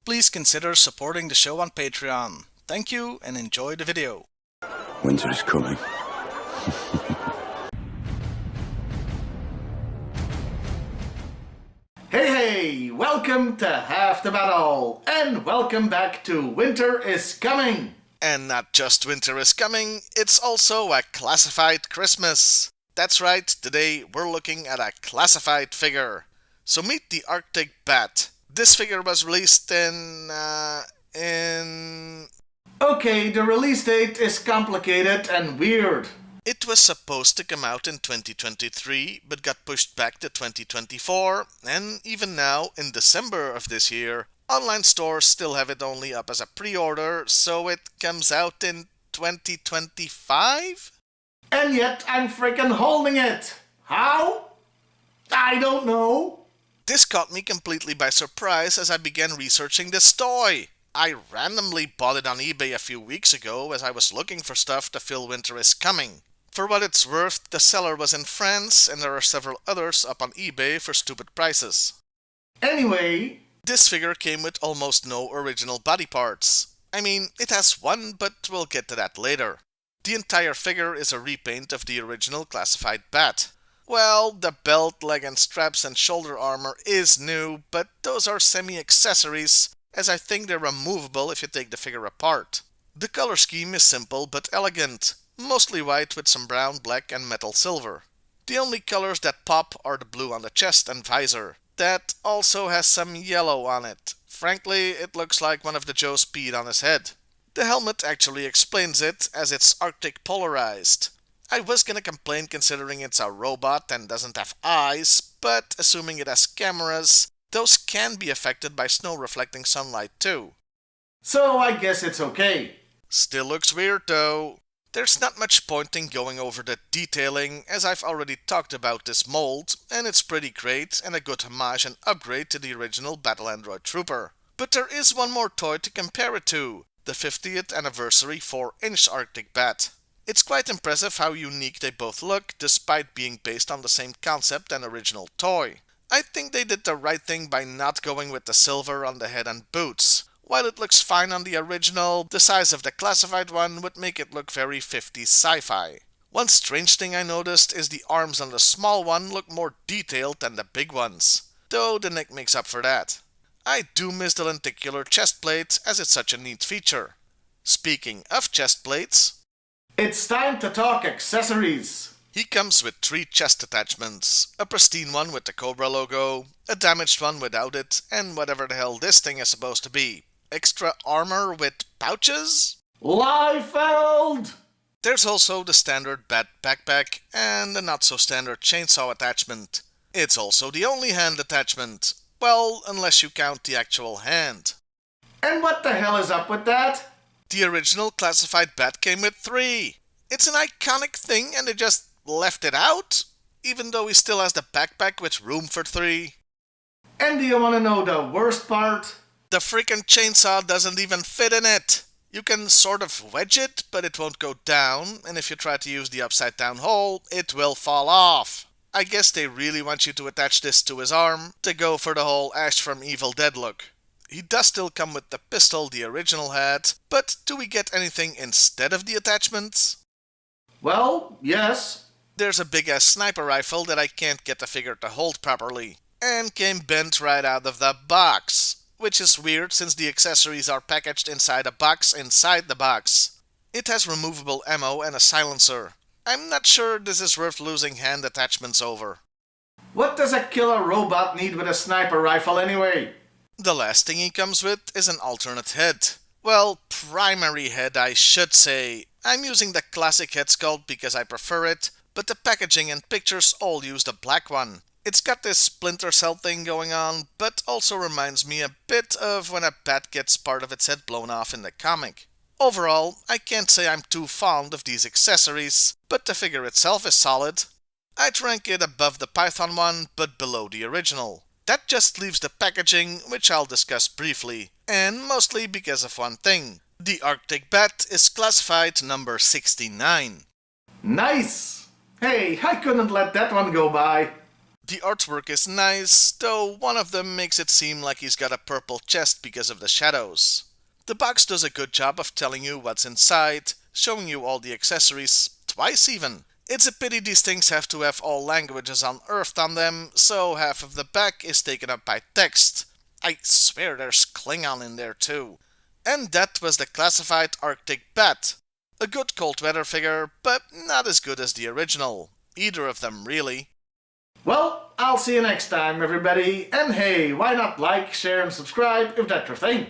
please consider supporting the show on Patreon. Thank you and enjoy the video. Winter is coming. Hey, welcome to Half the Battle, and welcome back to Winter is Coming. And not just winter is coming, it's also a classified Christmas. That's right, today we're looking at a classified figure. So meet the Arctic Bat. This figure was released in... Okay, the release date is complicated and weird. It was supposed to come out in 2023, but got pushed back to 2024, and even now, in December of this year, online stores still have it only up as a pre-order, so it comes out in 2025? And yet I'm freaking holding it. How? I don't know. This caught me completely by surprise as I began researching this toy. I randomly bought it on eBay a few weeks ago as I was looking for stuff to fill Winter is Coming. For what it's worth, the seller was in France and there are several others up on eBay for stupid prices. Anyway, this figure came with almost no original body parts. I mean, it has one, but we'll get to that later. The entire figure is a repaint of the original classified Bat. Well, the belt, leg and straps and shoulder armor is new, but those are semi-accessories, as I think they're removable if you take the figure apart. The color scheme is simple but elegant, mostly white with some brown, black and metal silver. The only colors that pop are the blue on the chest and visor. That also has some yellow on it. Frankly, it looks like one of the Joes peed on his head. The helmet actually explains it, as it's Arctic polarized. I was gonna complain considering it's a robot and doesn't have eyes, but assuming it has cameras, those can be affected by snow-reflecting sunlight too. So I guess it's okay. Still looks weird though. There's not much point in going over the detailing, as I've already talked about this mold, and it's pretty great and a good homage and upgrade to the original Battle Android Trooper. But there is one more toy to compare it to, the 50th anniversary 4-inch Arctic Bat. It's quite impressive how unique they both look, despite being based on the same concept and original toy. I think they did the right thing by not going with the silver on the head and boots. While it looks fine on the original, the size of the classified one would make it look very 50s sci-fi. One strange thing I noticed is the arms on the small one look more detailed than the big ones, though the neck makes up for that. I do miss the lenticular chest plate, as it's such a neat feature. Speaking of chest plates, it's time to talk accessories. He comes with 3 chest attachments, a pristine one with the Cobra logo, a damaged one without it, and whatever the hell this thing is supposed to be. Extra armor with pouches? Liefeld! There's also the standard Bat backpack and the not so standard chainsaw attachment. It's also the only hand attachment. Well, unless you count the actual hand. And what the hell is up with that? The original classified Bat came with 3. It's an iconic thing and they just left it out, even though he still has the backpack with room for 3. And do you want to know the worst part? The freaking chainsaw doesn't even fit in it. You can sort of wedge it, but it won't go down, and if you try to use the upside down hole, it will fall off. I guess they really want you to attach this to his arm, to go for the whole Ash from Evil Dead look. He does still come with the pistol the original had, but do we get anything instead of the attachments? Well, yes. There's a big-ass sniper rifle that I can't get the figure to hold properly, and came bent right out of the box, which is weird since the accessories are packaged inside a box inside the box. It has removable ammo and a silencer. I'm not sure this is worth losing hand attachments over. What does a killer robot need with a sniper rifle anyway? The last thing he comes with is an alternate head. Well, primary head I should say. I'm using the classic head sculpt because I prefer it, but the packaging and pictures all use the black one. It's got this Splinter Cell thing going on, but also reminds me a bit of when a bat gets part of its head blown off in the comic. Overall, I can't say I'm too fond of these accessories, but the figure itself is solid. I'd rank it above the Python one, but below the original. That just leaves the packaging, which I'll discuss briefly, and mostly because of one thing. The Arctic Bat is classified number 69. Nice! Hey, I couldn't let that one go by. The artwork is nice, though one of them makes it seem like he's got a purple chest because of the shadows. The box does a good job of telling you what's inside, showing you all the accessories, twice even. It's a pity these things have to have all languages unearthed on them, so half of the back is taken up by text. I swear there's Klingon in there too. And that was the classified Arctic Bat. A good cold weather figure, but not as good as the original. Either of them, really. Well, I'll see you next time, everybody. And hey, why not like, share, and subscribe if that's your thing?